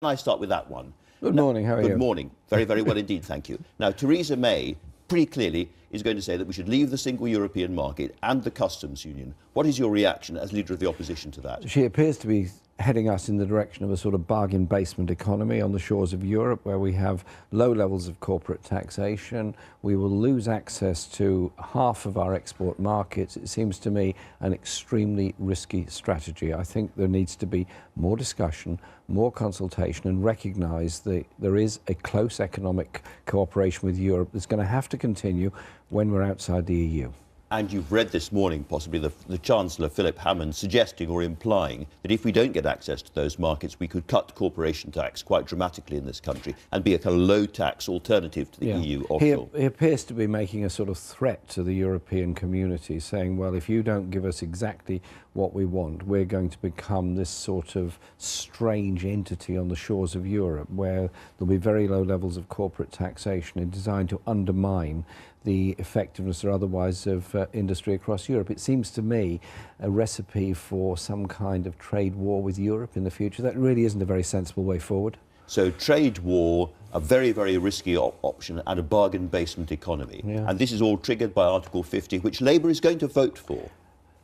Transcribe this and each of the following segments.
I start with that one? Good morning, how are you? Good morning. Very, very well indeed, thank you. Now, Theresa May pretty clearly is going to say that we should leave the single European market and the customs union. What is your reaction as leader of the opposition to that? She appears to be heading us in the direction of a sort of bargain basement economy on the shores of Europe, where we have low levels of corporate taxation. We will lose access to half of our export markets. It seems to me an extremely risky strategy. I think there needs to be more discussion, more consultation, and recognise that there is a close economic cooperation with Europe that's going to have to continue when we're outside the EU. And you've read this morning, possibly, the Chancellor, Philip Hammond, suggesting or implying that if we don't get access to those markets, we could cut corporation tax quite dramatically in this country and be a kind of low-tax alternative to the EU offshore. He appears to be making a sort of threat to the European community, saying, well, if you don't give us exactly what we want, we're going to become this sort of strange entity on the shores of Europe, where there'll be very low levels of corporate taxation and designed to undermine the effectiveness or otherwise of industry across Europe. It seems to me a recipe for some kind of trade war with Europe in the future. That really isn't a very sensible way forward. So trade war, a very, very risky option, and a bargain basement economy. Yeah. And this is all triggered by Article 50, which Labour is going to vote for.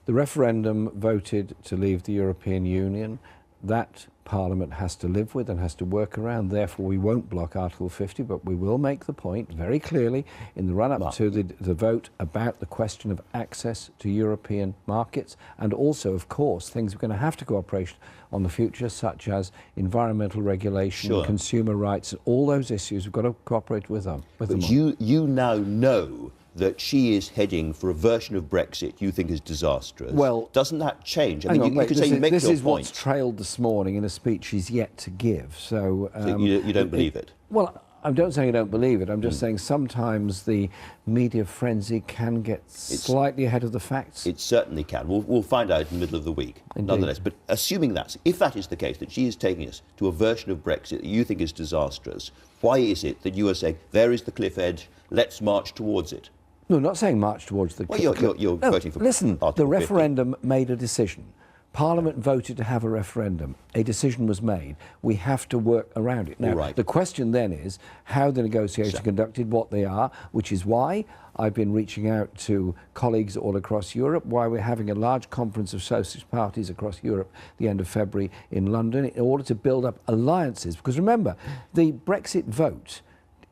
The referendum voted to leave the European Union. That Parliament has to live with and has to work around. Therefore, we won't block Article 50, but we will make the point very clearly in the run-up to the vote about the question of access to European markets, and also, of course, things we're going to have to cooperate on the future, such as environmental regulation, consumer rights, all those issues. We've got to cooperate with them. But you now know that she is heading for a version of Brexit you think is disastrous. Well, doesn't that change? I mean, you could say you make your point. This is what's trailed this morning in a speech she's yet to give. So you don't believe it? Well, I don't say I don't believe it. I'm just saying sometimes the media frenzy can get slightly ahead of the facts. It certainly can. We'll find out in the middle of the week, nonetheless. But assuming that, if that is the case, that she is taking us to a version of Brexit that you think is disastrous, why is it that you are saying, there is the cliff edge, let's march towards it? No, not saying march towards the... Well, you're voting for... Listen, Article the referendum made a decision. Parliament voted to have a referendum. A decision was made. We have to work around it. Now, the question then is how the negotiations are conducted, what they are, which is why I've been reaching out to colleagues all across Europe, why we're having a large conference of socialist parties across Europe the end of February in London, in order to build up alliances. Because remember, the Brexit vote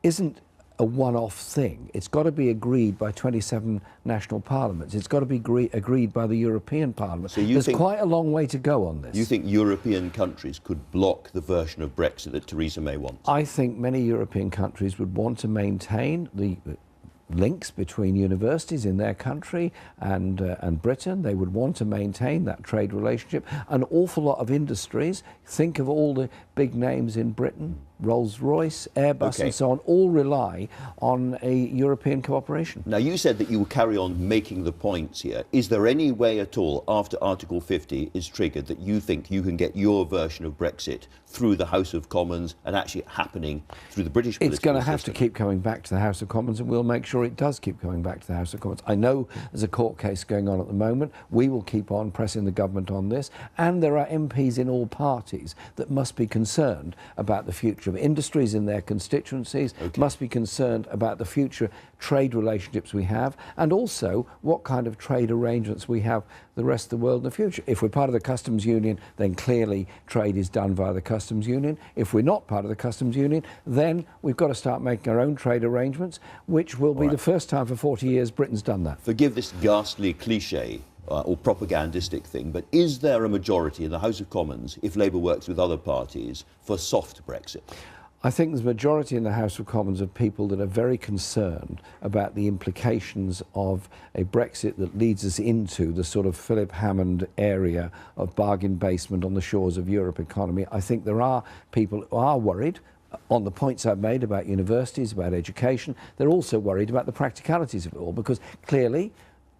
isn't a one-off thing. It's got to be agreed by 27 national parliaments. It's got to be agreed by the European Parliament. So there's quite a long way to go on this. You think European countries could block the version of Brexit that Theresa May wants? I think many European countries would want to maintain the links between universities in their country and Britain. They would want to maintain that trade relationship. An awful lot of industries, think of all the big names in Britain, Rolls-Royce, Airbus and so on, all rely on a European cooperation. Now, you said that you will carry on making the points here. Is there any way at all, after Article 50 is triggered, that you think you can get your version of Brexit through the House of Commons and actually happening through the British political system? It's going to have to keep coming back to the House of Commons, and we'll make sure it does keep coming back to the House of Commons. I know there's a court case going on at the moment. We will keep on pressing the government on this, and there are MPs in all parties that must be concerned about the future of industries in their constituencies, must be concerned about the future trade relationships we have, and also what kind of trade arrangements we have the rest of the world in the future. If we're part of the customs union, then clearly trade is done via the customs union. If we're not part of the customs union, then we've got to start making our own trade arrangements, which will be the first time for 40 years Britain's done that. Forgive this ghastly cliche or propagandistic thing, but is there a majority in the House of Commons, if Labour works with other parties, for soft Brexit? I think there's a majority in the House of Commons of people that are very concerned about the implications of a Brexit that leads us into the sort of Philip Hammond area of bargain basement on the shores of Europe economy. I think there are people who are worried on the points I've made about universities, about education. They're also worried about the practicalities of it all, because clearly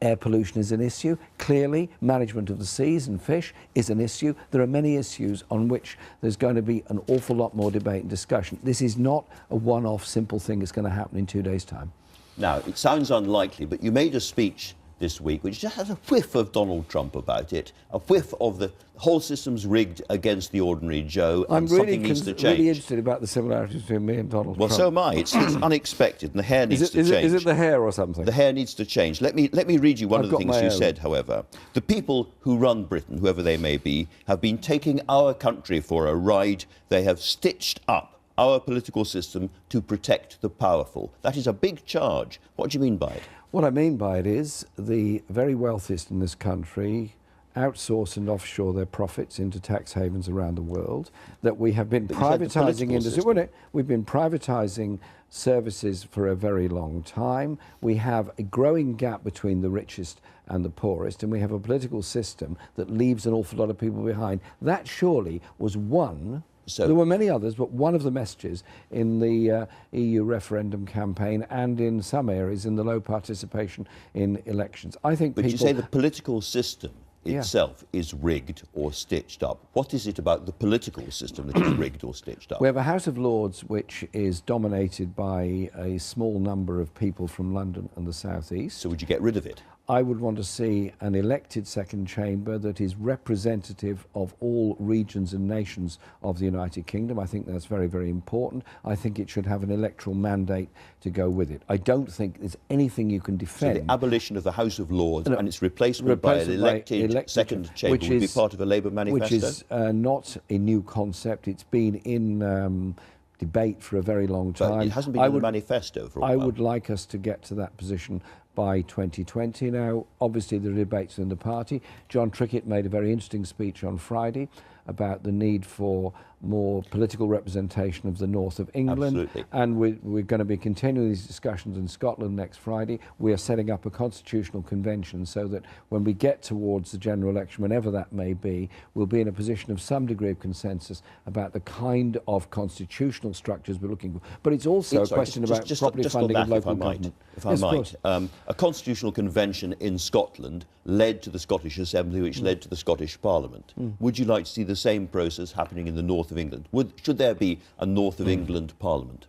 air pollution is an issue. Clearly, management of the seas and fish is an issue. There are many issues on which there's going to be an awful lot more debate and discussion. This is not a one-off simple thing that's going to happen in 2 days' time. Now, it sounds unlikely, but you made a speech this week, which just has a whiff of Donald Trump about it, a whiff of the whole system's rigged against the ordinary Joe, and something needs to change. I'm really interested about the similarities between me and Donald Trump. Well, so am I. It's unexpected, and the hair needs to change. Is it the hair or something? The hair needs to change. Let me read you one of the things you said, however. The people who run Britain, whoever they may be, have been taking our country for a ride. They have stitched up our political system to protect the powerful. That is a big charge. What do you mean by it? What I mean by it is the very wealthiest in this country outsource and offshore their profits into tax havens around the world, that we have been privatising industry. We've been privatising services for a very long time. We have a growing gap between the richest and the poorest, and we have a political system that leaves an awful lot of people behind. That surely was one. So, there were many others, but one of the messages in the EU referendum campaign and in some areas in the low participation in elections. I think But you say the political system itself is rigged or stitched up. What is it about the political system that is rigged or stitched up? We have a House of Lords which is dominated by a small number of people from London and the South East. So would you get rid of it? I would want to see an elected second chamber that is representative of all regions and nations of the United Kingdom. I think that's very, very important. I think it should have an electoral mandate to go with it. I don't think there's anything you can defend. So the abolition of the House of Lords and its replacement by an elected second chamber would be part of a Labour manifesto? Which is not a new concept. It's been in debate for a very long time. But it hasn't been in the manifesto for a while. I would like us to get to that position by 2020. Now, obviously, there are debates in the party. John Trickett made a very interesting speech on Friday about the need for more political representation of the north of England. Absolutely. And we're going to be continuing these discussions in Scotland next Friday. We are setting up a constitutional convention so that when we get towards the general election, whenever that may be, we'll be in a position of some degree of consensus about the kind of constitutional structures we're looking for. But it's also a question about properly funding of local government. If I might, a constitutional convention in Scotland led to the Scottish Assembly, which led to the Scottish Parliament. Would you like to see the same process happening in the north of England? Should there be a north of England Parliament?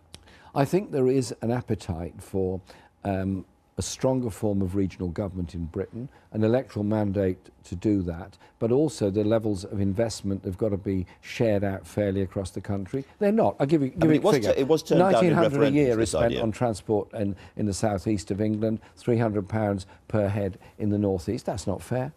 I think there is an appetite for a stronger form of regional government in Britain, an electoral mandate to do that, but also the levels of investment have got to be shared out fairly across the country. They're not. I'll give you a figure. It was turned down in $1,900 a year is spent idea. on transport in the southeast of England, £300 per head in the northeast. That's not fair.